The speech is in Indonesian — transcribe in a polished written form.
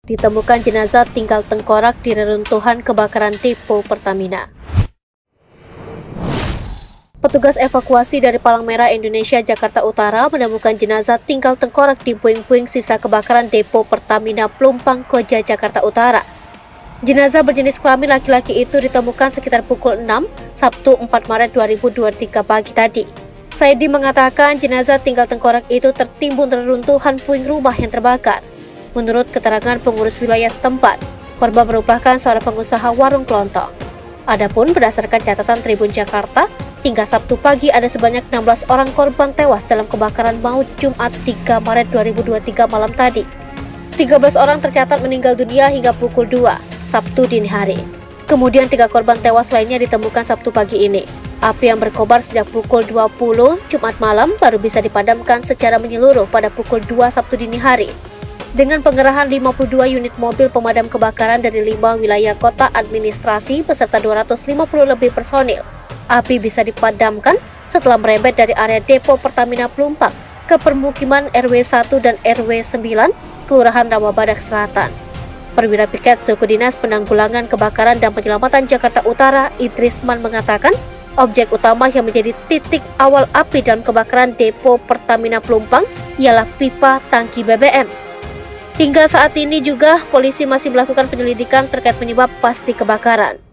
Ditemukan jenazah tinggal tengkorak di reruntuhan kebakaran depo Pertamina. Petugas evakuasi dari Palang Merah Indonesia Jakarta Utara menemukan jenazah tinggal tengkorak di puing-puing sisa kebakaran depo Pertamina Pelumpang Koja Jakarta Utara. Jenazah berjenis kelamin laki-laki itu ditemukan sekitar pukul 6 Sabtu 4 Maret 2023 pagi tadi. Saidi mengatakan jenazah tinggal tengkorak itu tertimbun reruntuhan puing rumah yang terbakar. Menurut keterangan pengurus wilayah setempat, korban merupakan seorang pengusaha warung kelontong. Adapun berdasarkan catatan Tribun Jakarta, hingga Sabtu pagi ada sebanyak 16 orang korban tewas dalam kebakaran maut Jumat 3 Maret 2023 malam tadi. 13 orang tercatat meninggal dunia hingga pukul 2 Sabtu dini hari. Kemudian 3 korban tewas lainnya ditemukan Sabtu pagi ini. Api yang berkobar sejak pukul 20 Jumat malam baru bisa dipadamkan secara menyeluruh pada pukul 2 Sabtu dini hari. Dengan pengerahan 52 unit mobil pemadam kebakaran dari 5 wilayah kota administrasi beserta 250 lebih personil, api bisa dipadamkan setelah merembet dari area depo Pertamina Pelumpang ke permukiman RW 1 dan RW 9, Kelurahan Rawabadak Selatan. Perwira Piket Suku Dinas Penanggulangan Kebakaran dan Penyelamatan Jakarta Utara, Idrisman mengatakan, objek utama yang menjadi titik awal api dalam kebakaran depo Pertamina Pelumpang ialah pipa tangki BBM. Hingga saat ini juga polisi masih melakukan penyelidikan terkait penyebab pasti kebakaran.